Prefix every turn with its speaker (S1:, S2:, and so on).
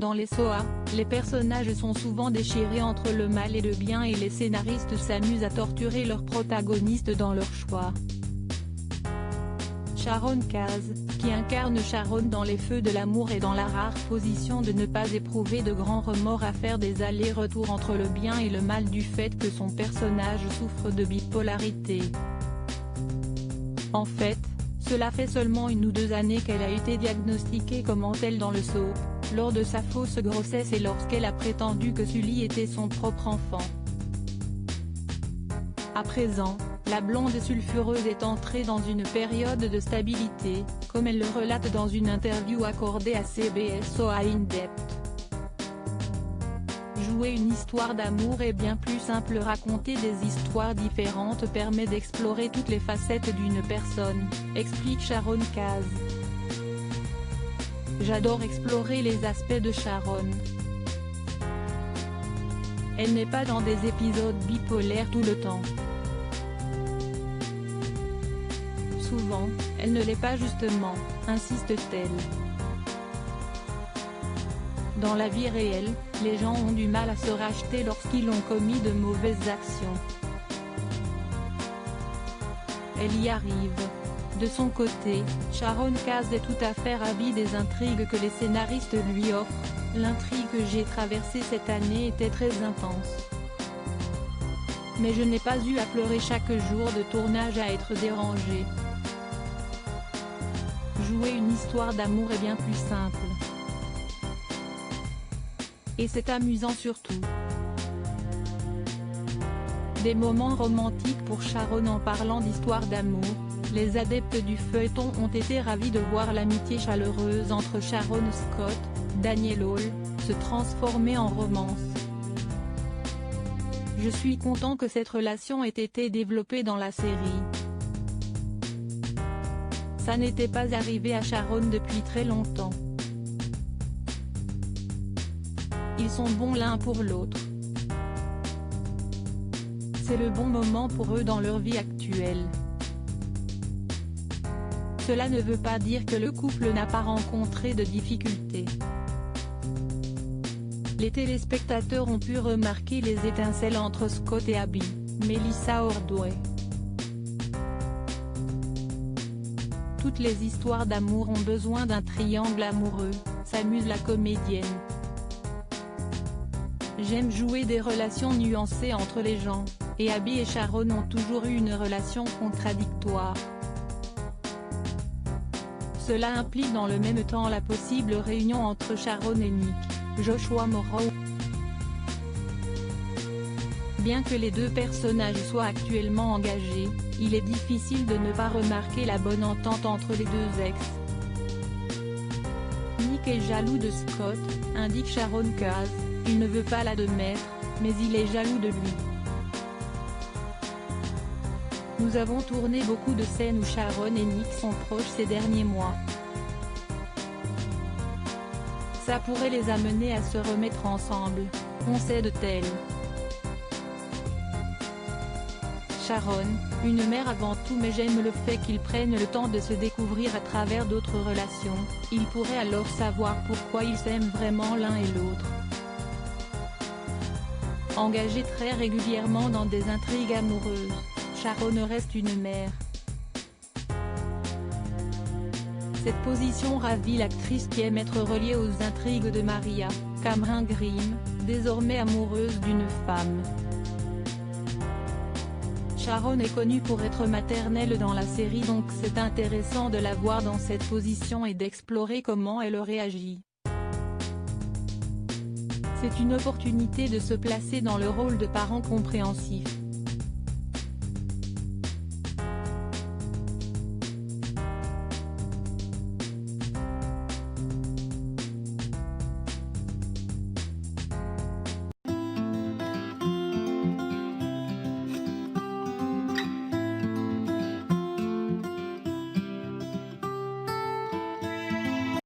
S1: Dans les SOA, les personnages sont souvent déchirés entre le mal et le bien et les scénaristes s'amusent à torturer leurs protagonistes dans leur choix. Sharon Case, qui incarne Sharon dans Les Feux de l'amour est dans la rare position de ne pas éprouver de grands remords à faire des allers-retours entre le bien et le mal du fait que son personnage souffre de bipolarité. En fait, cela fait seulement 1 ou 2 années qu'elle a été diagnostiquée comme mentale dans le soap, lors de sa fausse grossesse et lorsqu'elle a prétendu que Sully était son propre enfant. À présent, la blonde sulfureuse est entrée dans une période de stabilité, comme elle le relate dans une interview accordée à CBS SOA In Depth. Jouer une histoire d'amour est bien plus simple. Raconter des histoires différentes permet d'explorer toutes les facettes d'une personne, explique Sharon Case. J'adore explorer les aspects de Sharon. Elle n'est pas dans des épisodes bipolaires tout le temps. Souvent, elle ne l'est pas justement, insiste-t-elle. Dans la vie réelle, les gens ont du mal à se racheter lorsqu'ils ont commis de mauvaises actions. Elle y arrive. De son côté, Sharon Case est tout à fait ravie des intrigues que les scénaristes lui offrent. L'intrigue que j'ai traversée cette année était très intense. Mais je n'ai pas eu à pleurer chaque jour de tournage à être dérangée. Jouer une histoire d'amour est bien plus simple. Et c'est amusant surtout. Des moments romantiques pour Sharon. En parlant d'histoire d'amour, les adeptes du feuilleton ont été ravis de voir l'amitié chaleureuse entre Sharon Scott, Daniel Hall, se transformer en romance. Je suis content que cette relation ait été développée dans la série. Ça n'était pas arrivé à Sharon depuis très longtemps. Ils sont bons l'un pour l'autre. C'est le bon moment pour eux dans leur vie actuelle. Cela ne veut pas dire que le couple n'a pas rencontré de difficultés. Les téléspectateurs ont pu remarquer les étincelles entre Scott et Abby, Melissa Ordway. Toutes les histoires d'amour ont besoin d'un triangle amoureux, s'amuse la comédienne. J'aime jouer des relations nuancées entre les gens, et Abby et Sharon ont toujours eu une relation contradictoire. Cela implique dans le même temps la possible réunion entre Sharon et Nick, Joshua Morrow. Bien que les deux personnages soient actuellement engagés, il est difficile de ne pas remarquer la bonne entente entre les deux ex. Nick est jaloux de Scott, indique Sharon Case, il ne veut pas la de maître, mais il est jaloux de lui. Nous avons tourné beaucoup de scènes où Sharon et Nick sont proches ces derniers mois. Ça pourrait les amener à se remettre ensemble, concède-t-elle. Sharon, une mère avant tout, mais j'aime le fait qu'ils prennent le temps de se découvrir à travers d'autres relations, ils pourraient alors savoir pourquoi ils s'aiment vraiment l'un et l'autre. Engagée très régulièrement dans des intrigues amoureuses, Sharon reste une mère. Cette position ravit l'actrice qui aime être reliée aux intrigues de Maria, Cameron Grimm, désormais amoureuse d'une femme. Sharon est connue pour être maternelle dans la série, donc c'est intéressant de la voir dans cette position et d'explorer comment elle réagit. C'est une opportunité de se placer dans le rôle de parent compréhensif.